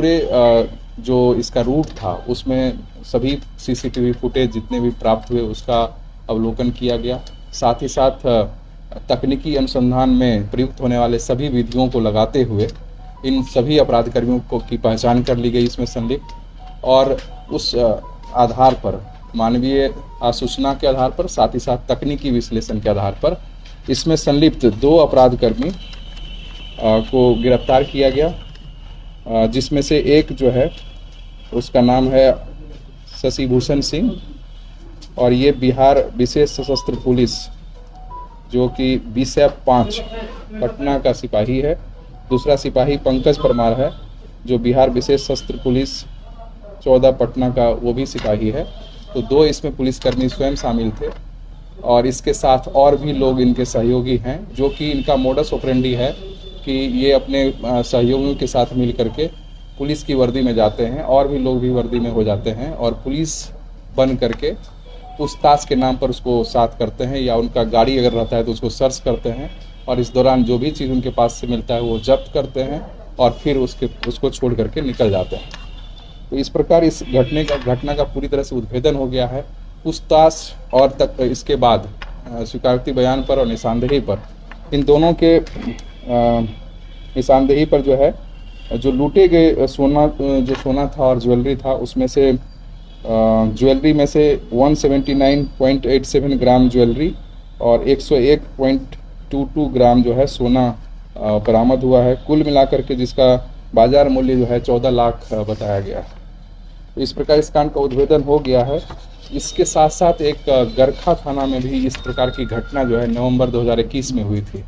पूरे जो इसका रूट था उसमें सभी सीसीटीवी फुटेज जितने भी प्राप्त हुए उसका अवलोकन किया गया। साथ ही साथ तकनीकी अनुसंधान में प्रयुक्त होने वाले सभी विधियों को लगाते हुए इन सभी अपराध कर्मियों की पहचान कर ली गई इसमें संलिप्त, और उस आधार पर मानवीय आसूचना के आधार पर साथ ही साथ तकनीकी विश्लेषण के आधार पर इसमें संलिप्त 2 अपराध कर्मी को गिरफ्तार किया गया, जिसमें से एक जो है उसका नाम है शशिभूषण सिंह, और ये बिहार विशेष सशस्त्र पुलिस जो कि BSF-5 पटना का सिपाही है। दूसरा सिपाही पंकज परमार है जो बिहार विशेष सशस्त्र पुलिस 14 पटना का वो भी सिपाही है। तो 2 इसमें पुलिसकर्मी स्वयं शामिल थे, और इसके साथ और भी लोग इनके सहयोगी हैं, जो कि इनका मोडस ऑपरेंडी है कि ये अपने सहयोगियों के साथ मिल करके पुलिस की वर्दी में जाते हैं, और भी लोग भी वर्दी में हो जाते हैं, और पुलिस बन करके पूछताछ के नाम पर उसको साथ करते हैं, या उनका गाड़ी अगर रहता है तो उसको सर्च करते हैं, और इस दौरान जो भी चीज़ उनके पास से मिलता है वो जब्त करते हैं और फिर उसको छोड़ करके निकल जाते हैं। तो इस प्रकार इस घटना का पूरी तरह से उद्भेदन हो गया है। पूछताछ और तक इसके बाद स्वीकारोक्ति बयान पर और निशानदेही पर, इन दोनों के निशानदेही पर जो है जो लूटे गए सोना था और ज्वेलरी था, उसमें से ज्वेलरी में से 179.87 ग्राम ज्वेलरी और 101.22 ग्राम जो है सोना बरामद हुआ है, कुल मिलाकर के जिसका बाजार मूल्य जो है 14 लाख बताया गया है। तो इस प्रकार इस कांड का उद्भेदन हो गया है। इसके साथ साथ एक गरखा थाना में भी इस प्रकार की घटना जो है नवंबर 2021 में हुई थी।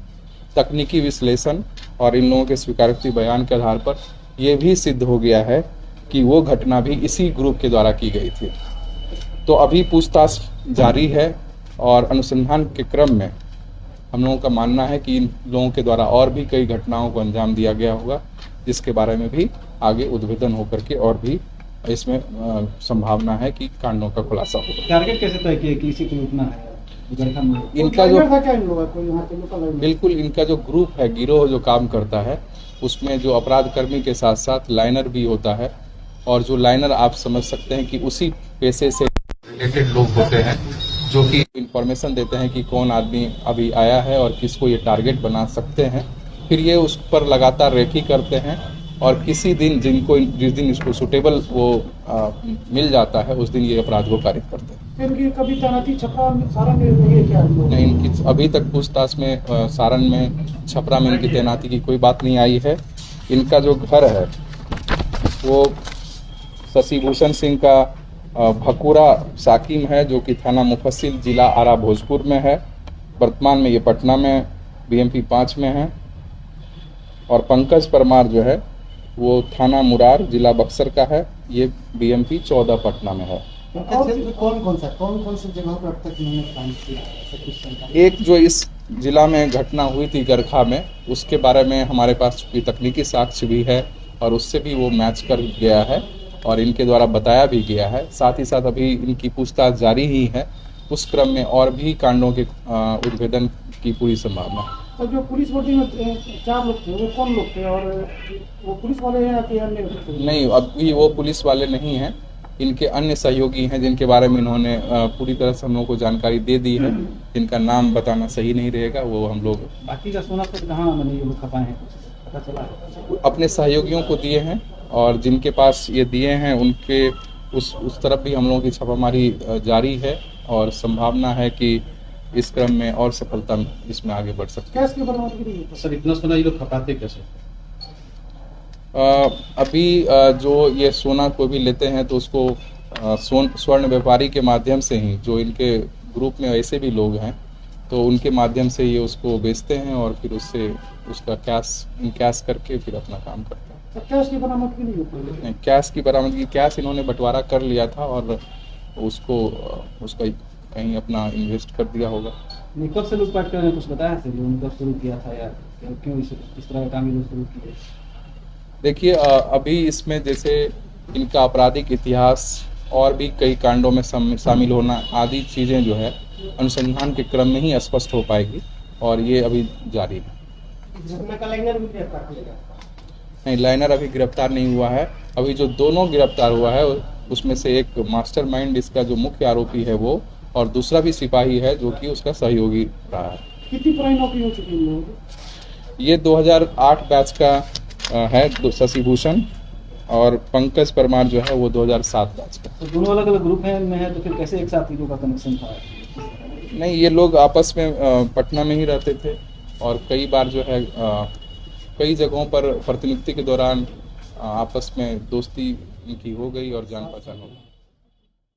तकनीकी विश्लेषण और इन लोगों के स्वीकारोक्ति बयान के आधार पर यह भी सिद्ध हो गया है कि वो घटना भी इसी ग्रुप के द्वारा की गई थी। तो अभी पूछताछ जारी है और अनुसंधान के क्रम में हम लोगों का मानना है कि इन लोगों के द्वारा और भी कई घटनाओं को अंजाम दिया गया होगा, जिसके बारे में भी आगे उद्भेदन होकर के और भी इसमें संभावना है कि कांडों का खुलासा होगा। टारगेट कैसे तय किया कि इसी को लूटना है? इनका जो बिल्कुल इनका जो ग्रुप है, गिरोह जो काम करता है, उसमें जो अपराध कर्मी के साथ साथ लाइनर भी होता है, और जो लाइनर आप समझ सकते हैं कि उसी पेशे से रिलेटेड लोग होते हैं जो कि इंफॉर्मेशन देते हैं कि कौन आदमी अभी आया है और किसको ये टारगेट बना सकते हैं। फिर ये उस पर लगातार रेकी करते हैं, और किसी दिन जिस दिन इसको सुटेबल वो मिल जाता है उस दिन ये अपराध को कारित करते हैं। इनकी कभी तैनाती छपरा में, सारण में नहीं है क्या? नहीं, इनकी अभी तक पूछताछ में सारण में, छपरा में इनकी तैनाती की कोई बात नहीं आई है। इनका जो घर है वो शशिभूषण सिंह का भकुरा साकिम है, जो कि थाना मुफस्सिल जिला आरा भोजपुर में है। वर्तमान में ये पटना में BMP 5 में है। और पंकज परमार जो है वो थाना मुरार जिला बक्सर का है, ये BMP 14 पटना में है। कौन सा जगह पर अब तक इन्होंने काम किया? एक जो इस जिला में घटना हुई थी गरखा में, उसके बारे में हमारे पास तकनीकी साक्ष्य भी है और उससे भी वो मैच कर गया है और इनके द्वारा बताया भी गया है। साथ ही साथ अभी इनकी पूछताछ जारी ही है, उस क्रम में और भी कांडों के उद्भेदन की पूरी संभावना है। और जो पुलिस वर्दी में 4 लोग थे, वो कौन लोग थे और वो पुलिस वाले हैं या कि अन्य? नहीं, अभी वो पुलिस वाले नहीं हैं, इनके अन्य सहयोगी हैं जिनके बारे में इन्होंने पूरी तरह से हम लोगों को जानकारी दे दी है। इनका नाम बताना सही नहीं रहेगा, वो हम लोग बाकी का सोना तो कहाँ खपाए हैं, पता चला है? अपने सहयोगियों को दिए हैं, और जिनके पास ये दिए हैं उनके उस तरफ भी हम लोगों की छापामारी जारी है, और संभावना है कि इस क्रम में और सफलता इसमें आगे बढ़ सकती है। सर, इतना सोना ये लोग खपाते कैसे? अभी जो ये सोना को भी लेते हैं तो उसको स्वर्ण व्यापारी के माध्यम से ही, जो इनके ग्रुप में ऐसे भी लोग हैं तो उनके माध्यम से ये उसको बेचते हैं और फिर उससे उसका कैश करके फिर अपना काम करते हैं। तो कैश की बरामदगी नहीं होती? कैश की बरामदगी, कैश इन्होंने बंटवारा कर लिया था और उसका कहीं अपना इन्वेस्ट कर दिया होगा। कब से लूटपाट करने कुछ बताया सर, कब शुरू किया था या क्यों इस तरह का काम शुरू किया? देखिए, अभी इसमें जैसे इनका आपराधिक इतिहास और भी कई कांडों में शामिल होना आदि चीज़ें जो है अनुसंधान के क्रम में ही स्पष्ट हो पाएगी, और ये अभी जारी है। लाइनर भी गिरफ्तार? नहीं, लाइनर अभी गिरफ्तार नहीं हुआ है। अभी जो दोनों गिरफ्तार हुआ है उसमें से एक मास्टरमाइंड इसका जो मुख्य आरोपी है वो, और दूसरा भी सिपाही है जो कि उसका सहयोगी रहा है। कितनी पुरानी नौकरी हो चुकी है इन लोगों की? ये 2008 बैच का है शशि भूषण, और पंकज परमार जो है वो 2007 बैच का। तो दोनों अलग अलग ग्रुप में है, तो फिर कैसे एक साथ हीरो का कनेक्शन था? नहीं, ये लोग आपस में पटना में ही रहते थे, और कई बार जो है कई जगहों पर प्रतिनियुक्ति के दौरान आपस में दोस्ती इनकी हो गई और जान पहचान हो गई।